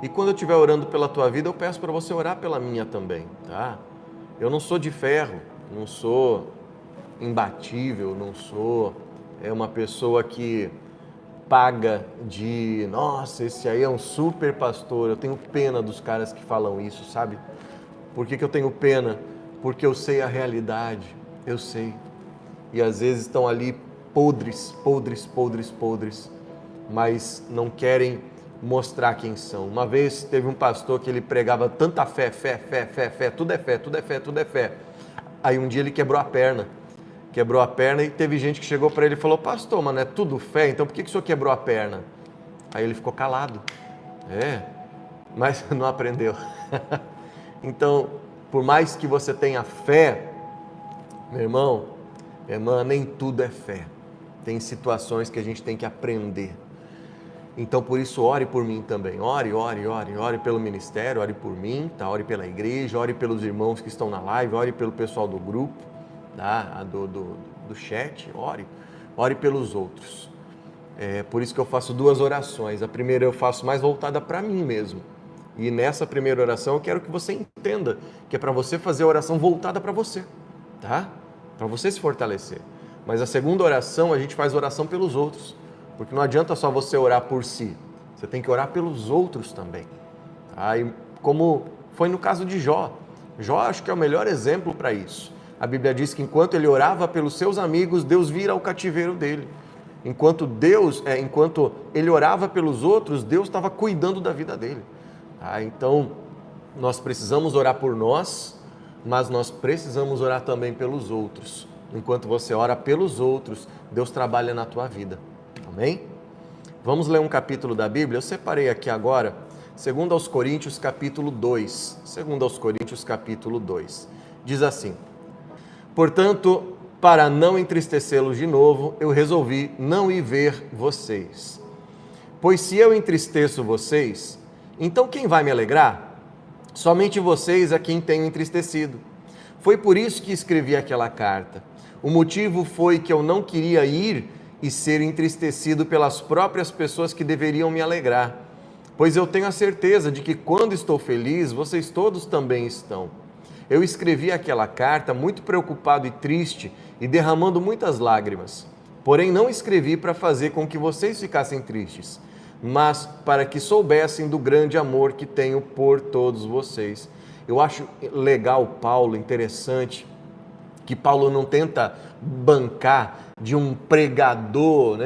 E quando eu estiver orando pela tua vida, eu peço para você orar pela minha também, tá? Eu não sou de ferro, não sou imbatível, não sou uma pessoa que paga de, nossa, esse aí é um super pastor. Eu tenho pena dos caras que falam isso, sabe? Por que eu tenho pena? Porque eu sei a realidade, eu sei. E às vezes estão ali podres, mas não querem mostrar quem são. Uma vez teve um pastor que ele pregava tanta fé, tudo é fé, tudo é fé, tudo é fé. Aí um dia ele quebrou a perna e teve gente que chegou para ele e falou: pastor, mas não é tudo fé, então por que o senhor quebrou a perna? Aí ele ficou calado, mas não aprendeu. Então, por mais que você tenha fé, meu irmão, irmã, nem tudo é fé. Tem situações que a gente tem que aprender. Então, por isso, ore por mim também. Ore pelo ministério, ore por mim, tá? Ore pela igreja, ore pelos irmãos que estão na live, ore pelo pessoal do grupo, tá? do chat, ore pelos outros. Por isso que eu faço duas orações. A primeira eu faço mais voltada para mim mesmo. E nessa primeira oração eu quero que você entenda que é para você fazer a oração voltada para você, tá? Para você se fortalecer. Mas a segunda oração, a gente faz oração pelos outros. Porque não adianta só você orar por si, você tem que orar pelos outros também. Tá? E como foi no caso de Jó. Jó acho que é o melhor exemplo para isso. A Bíblia diz que enquanto ele orava pelos seus amigos, Deus vira o cativeiro dele. Enquanto ele orava pelos outros, Deus estava cuidando da vida dele. Tá? Então, nós precisamos orar por nós, mas nós precisamos orar também pelos outros. Enquanto você ora pelos outros, Deus trabalha na tua vida. Amém? Vamos ler um capítulo da Bíblia. Eu separei aqui agora, 2 aos Coríntios, capítulo 2. 2 aos Coríntios, capítulo 2. Diz assim: portanto, para não entristecê-los de novo, eu resolvi não ir ver vocês. Pois se eu entristeço vocês, então quem vai me alegrar? Somente vocês a quem tenho entristecido. Foi por isso que escrevi aquela carta. O motivo foi que eu não queria ir e ser entristecido pelas próprias pessoas que deveriam me alegrar, pois eu tenho a certeza de que quando estou feliz, vocês todos também estão. Eu escrevi aquela carta muito preocupado e triste e derramando muitas lágrimas, porém não escrevi para fazer com que vocês ficassem tristes, mas para que soubessem do grande amor que tenho por todos vocês. Eu acho legal Paulo, interessante, que Paulo não tenta bancar de um pregador,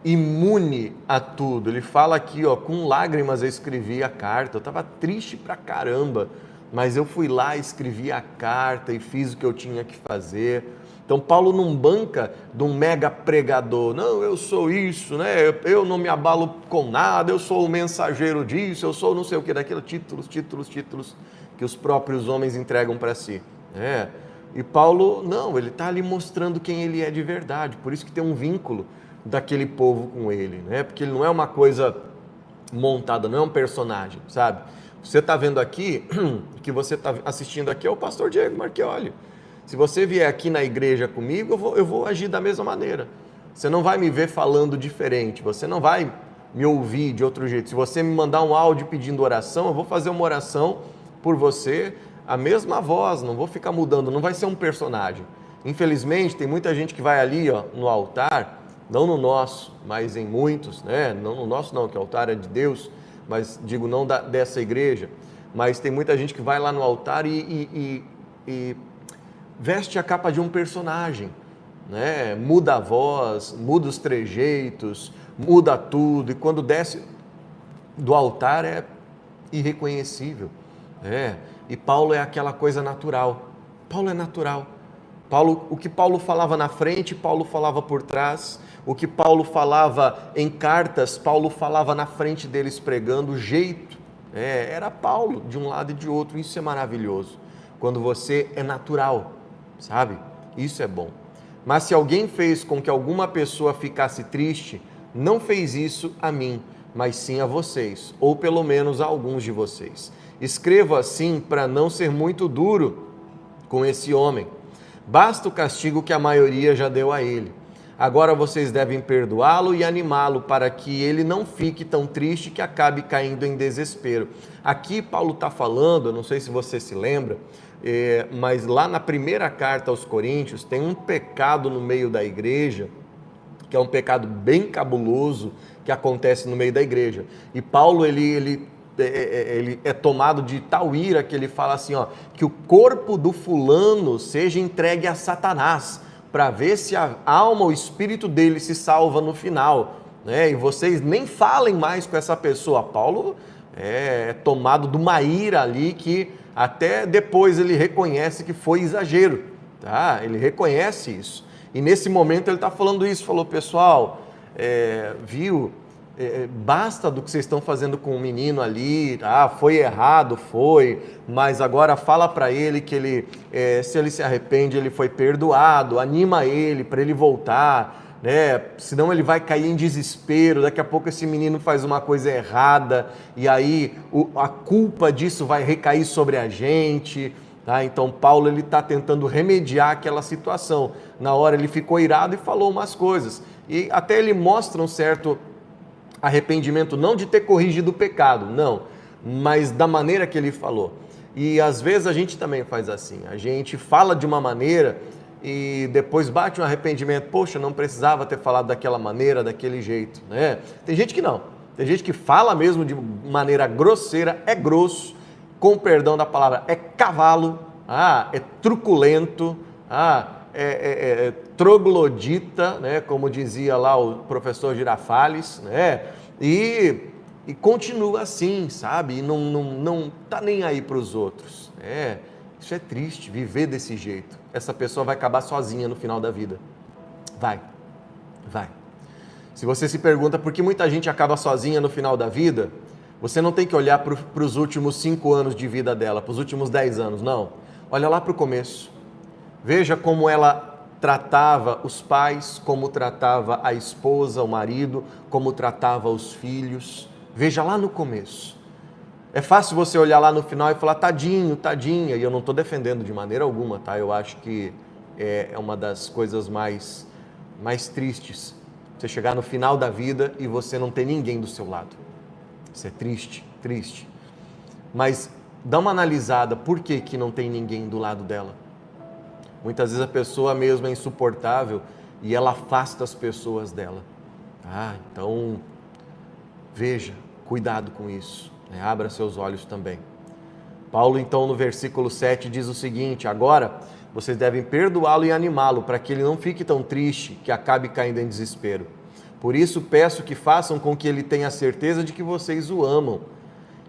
imune a tudo. Ele fala aqui, com lágrimas eu escrevi a carta, eu estava triste pra caramba, mas eu fui lá, escrevi a carta e fiz o que eu tinha que fazer. Então Paulo não banca de um mega pregador, não, eu sou isso, eu não me abalo com nada, eu sou o mensageiro disso, eu sou não sei o que daquilo, títulos que os próprios homens entregam para si, E Paulo, não, ele está ali mostrando quem ele é de verdade, por isso que tem um vínculo daquele povo com ele, Porque ele não é uma coisa montada, não é um personagem, sabe? Você está vendo aqui, que você está assistindo aqui é o pastor Diego Marchioli. Se você vier aqui na igreja comigo, eu vou agir da mesma maneira. Você não vai me ver falando diferente, você não vai me ouvir de outro jeito. Se você me mandar um áudio pedindo oração, eu vou fazer uma oração por você, a mesma voz, não vou ficar mudando, não vai ser um personagem. Infelizmente, tem muita gente que vai ali no altar, não no nosso, mas em muitos, não no nosso não, que o altar é de Deus, mas digo não dessa igreja, mas tem muita gente que vai lá no altar e veste a capa de um personagem, muda a voz, muda os trejeitos, muda tudo, e quando desce do altar é irreconhecível, E Paulo é aquela coisa natural. Paulo é natural. O que Paulo falava na frente, Paulo falava por trás. O que Paulo falava em cartas, Paulo falava na frente deles pregando. O jeito era Paulo de um lado e de outro. Isso é maravilhoso. Quando você é natural, sabe? Isso é bom. Mas se alguém fez com que alguma pessoa ficasse triste, não fez isso a mim, mas sim a vocês, ou pelo menos a alguns de vocês. Escrevo assim para não ser muito duro com esse homem. Basta o castigo que a maioria já deu a ele. Agora vocês devem perdoá-lo e animá-lo para que ele não fique tão triste que acabe caindo em desespero. Aqui Paulo está falando, eu não sei se você se lembra, mas lá na primeira carta aos Coríntios tem um pecado no meio da igreja, que é um pecado bem cabuloso que acontece no meio da igreja. E Paulo, ele é tomado de tal ira que ele fala assim, ó, que o corpo do fulano seja entregue a Satanás, para ver se a alma, o espírito dele se salva no final, né? E vocês nem falem mais com essa pessoa. Paulo é tomado de uma ira ali que até depois ele reconhece que foi exagero, tá? Ele reconhece isso. E nesse momento ele está falando isso, falou, pessoal, viu, basta do que vocês estão fazendo com o menino ali, foi errado, mas agora fala para ele que ele, se ele se arrepende, ele foi perdoado, anima ele para ele voltar, né? Senão ele vai cair em desespero, daqui a pouco esse menino faz uma coisa errada, e aí a culpa disso vai recair sobre a gente. Tá? Então Paulo está tentando remediar aquela situação. Na hora ele ficou irado e falou umas coisas. E até ele mostra um certo arrependimento, não de ter corrigido o pecado, não, mas da maneira que ele falou. E às vezes a gente também faz assim, a gente fala de uma maneira e depois bate um arrependimento, poxa, não precisava ter falado daquela maneira, daquele jeito, né? Tem gente que não, tem gente que fala mesmo de maneira grosseira, é grosso, com perdão da palavra, é cavalo, é truculento, troglodita, né, como dizia lá o professor Girafales, né, e continua assim, sabe, e não tá nem aí para os outros, isso é triste, viver desse jeito. Essa pessoa vai acabar sozinha no final da vida, vai. Se você se pergunta por que muita gente acaba sozinha no final da vida, você não tem que olhar para os últimos 5 anos de vida dela, para os últimos 10 anos, não. Olha lá para o começo. Veja como ela tratava os pais, como tratava a esposa, o marido, como tratava os filhos. Veja lá no começo. É fácil você olhar lá no final e falar, tadinho, tadinha, e eu não estou defendendo de maneira alguma, tá? Eu acho que é uma das coisas mais tristes. Você chegar no final da vida e você não ter ninguém do seu lado. Isso é triste, triste. Mas dá uma analisada, por que não tem ninguém do lado dela? Muitas vezes a pessoa mesmo é insuportável e ela afasta as pessoas dela. Então, veja, cuidado com isso, né? Abra seus olhos também. Paulo, então, no versículo 7 diz o seguinte, agora vocês devem perdoá-lo e animá-lo para que ele não fique tão triste que acabe caindo em desespero. Por isso peço que façam com que ele tenha certeza de que vocês o amam.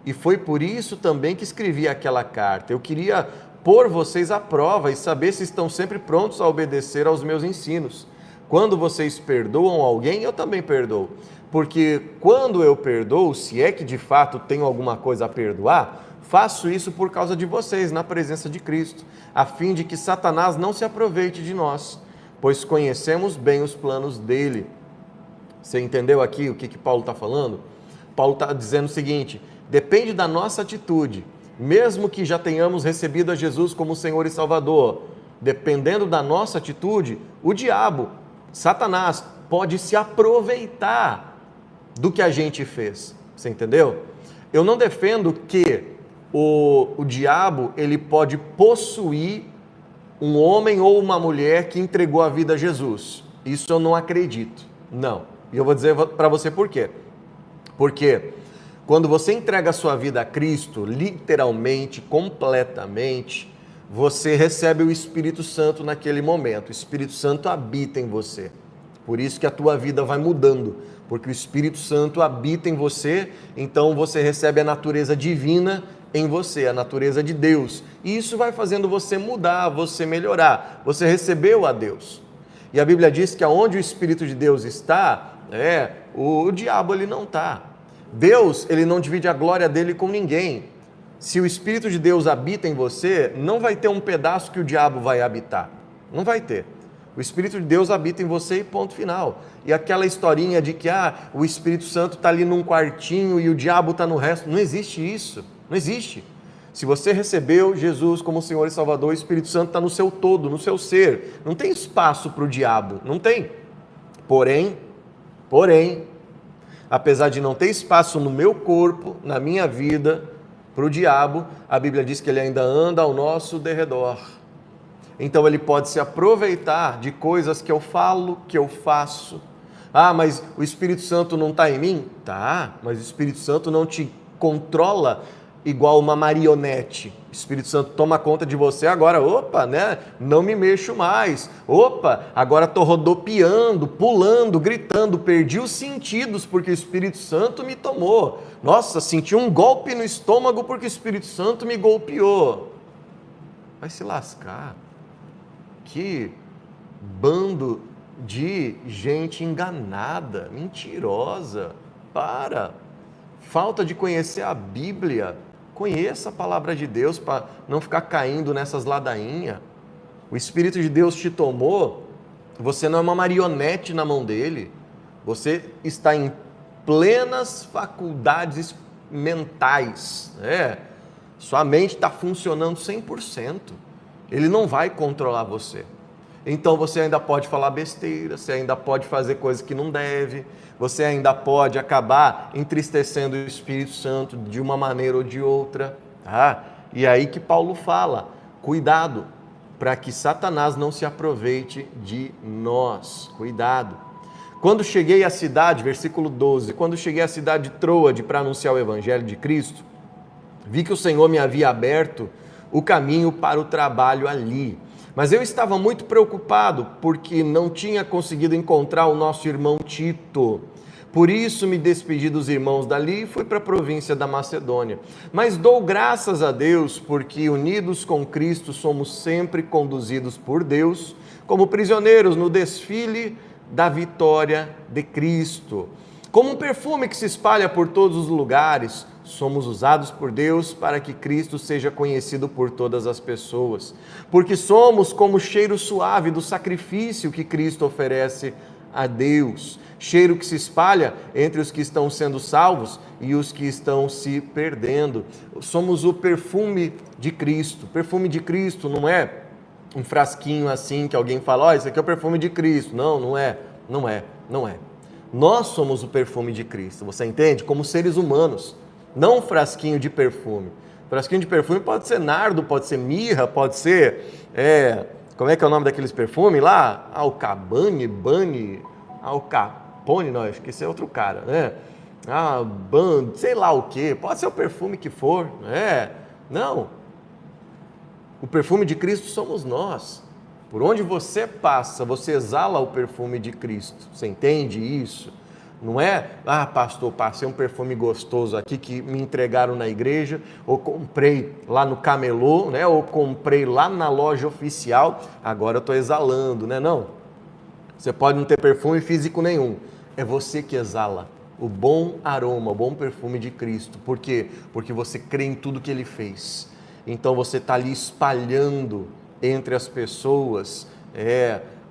E foi por isso também que escrevi aquela carta. Eu queria pôr vocês à prova e saber se estão sempre prontos a obedecer aos meus ensinos. Quando vocês perdoam alguém, eu também perdoo. Porque quando eu perdoo, se é que de fato tenho alguma coisa a perdoar, faço isso por causa de vocês, na presença de Cristo, a fim de que Satanás não se aproveite de nós, pois conhecemos bem os planos dele. Você entendeu aqui o que Paulo está falando? Paulo está dizendo o seguinte, depende da nossa atitude, mesmo que já tenhamos recebido a Jesus como Senhor e Salvador, dependendo da nossa atitude, o diabo, Satanás, pode se aproveitar do que a gente fez. Você entendeu? Eu não defendo que o diabo ele pode possuir um homem ou uma mulher que entregou a vida a Jesus. Isso eu não acredito, não. E eu vou dizer para você por quê. Porque quando você entrega a sua vida a Cristo, literalmente, completamente, você recebe o Espírito Santo naquele momento. O Espírito Santo habita em você. Por isso que a tua vida vai mudando. Porque o Espírito Santo habita em você, então você recebe a natureza divina em você, a natureza de Deus. E isso vai fazendo você mudar, você melhorar. Você recebeu a Deus. E a Bíblia diz que aonde o Espírito de Deus está, o diabo ele não está. Deus, ele não divide a glória dele com ninguém. Se o Espírito de Deus habita em você, não vai ter um pedaço que o diabo vai habitar. Não vai ter. O Espírito de Deus habita em você e ponto final. E aquela historinha de que o Espírito Santo está ali num quartinho e o diabo está no resto, não existe isso. Não existe. Se você recebeu Jesus como Senhor e Salvador, o Espírito Santo está no seu todo, no seu ser. Não tem espaço para o diabo, não tem. Porém, apesar de não ter espaço no meu corpo, na minha vida, para o diabo, a Bíblia diz que ele ainda anda ao nosso derredor. Então ele pode se aproveitar de coisas que eu falo, que eu faço. Ah, mas o Espírito Santo não está em mim? Tá, mas o Espírito Santo não te controla igual uma marionete. O Espírito Santo toma conta de você agora, opa, né? Não me mexo mais. Opa, agora estou rodopiando, pulando, gritando, perdi os sentidos porque o Espírito Santo me tomou. Nossa, senti um golpe no estômago porque o Espírito Santo me golpeou. Vai se lascar. Que bando de gente enganada, mentirosa. Para. Falta de conhecer a Bíblia. Conheça a palavra de Deus para não ficar caindo nessas ladainhas. O Espírito de Deus te tomou, você não é uma marionete na mão dele. Você está em plenas faculdades mentais. Sua mente está funcionando 100%. Ele não vai controlar você. Então você ainda pode falar besteira, você ainda pode fazer coisas que não deve, você ainda pode acabar entristecendo o Espírito Santo de uma maneira ou de outra. E aí que Paulo fala, cuidado, para que Satanás não se aproveite de nós. Cuidado. Quando cheguei à cidade, versículo 12, quando cheguei à cidade de Troade para anunciar o Evangelho de Cristo, vi que o Senhor me havia aberto o caminho para o trabalho ali. Mas eu estava muito preocupado porque não tinha conseguido encontrar o nosso irmão Tito. Por isso me despedi dos irmãos dali e fui para a província da Macedônia. Mas dou graças a Deus porque unidos com Cristo somos sempre conduzidos por Deus como prisioneiros no desfile da vitória de Cristo. Como um perfume que se espalha por todos os lugares, somos usados por Deus para que Cristo seja conhecido por todas as pessoas. Porque somos como o cheiro suave do sacrifício que Cristo oferece a Deus. Cheiro que se espalha entre os que estão sendo salvos e os que estão se perdendo. Somos o perfume de Cristo. Perfume de Cristo não é um frasquinho assim que alguém fala, isso aqui é o perfume de Cristo. Não é. Nós somos o perfume de Cristo, você entende? Como seres humanos, não um frasquinho de perfume. Frasquinho de perfume pode ser nardo, pode ser mirra, pode ser, como é que é o nome daqueles perfumes lá? Alcapone, não, acho que esse é outro cara, né? Sei lá o que, pode ser o perfume que for, não. O perfume de Cristo somos nós. Por onde você passa, você exala o perfume de Cristo. Você entende isso? Não é, pastor, passei um perfume gostoso aqui que me entregaram na igreja, ou comprei lá no camelô, né? Ou comprei lá na loja oficial, agora eu estou exalando, né? Não. Você pode não ter perfume físico nenhum. É você que exala o bom aroma, o bom perfume de Cristo. Por quê? Porque você crê em tudo que Ele fez. Então você está ali espalhando entre as pessoas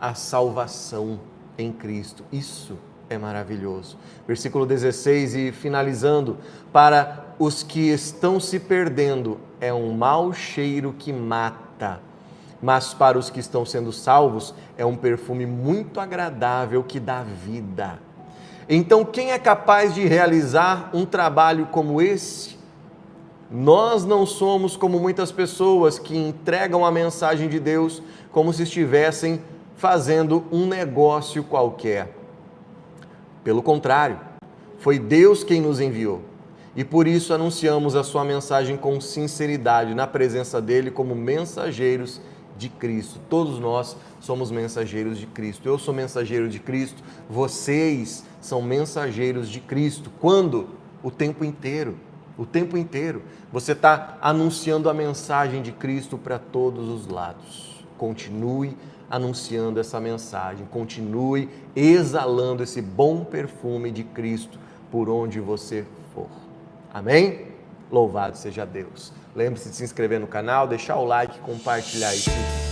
a salvação em Cristo. Isso é maravilhoso. Versículo 16, e finalizando, para os que estão se perdendo, é um mau cheiro que mata, mas para os que estão sendo salvos, é um perfume muito agradável que dá vida. Então, quem é capaz de realizar um trabalho como esse? Nós não somos como muitas pessoas que entregam a mensagem de Deus como se estivessem fazendo um negócio qualquer. Pelo contrário, foi Deus quem nos enviou. E por isso anunciamos a sua mensagem com sinceridade, na presença dele, como mensageiros de Cristo. Todos nós somos mensageiros de Cristo. Eu sou mensageiro de Cristo, vocês são mensageiros de Cristo. Quando? O tempo inteiro. O tempo inteiro. Você está anunciando a mensagem de Cristo para todos os lados. Continue anunciando essa mensagem. Continue exalando esse bom perfume de Cristo por onde você for. Amém? Louvado seja Deus. Lembre-se de se inscrever no canal, deixar o like, compartilhar esse vídeo.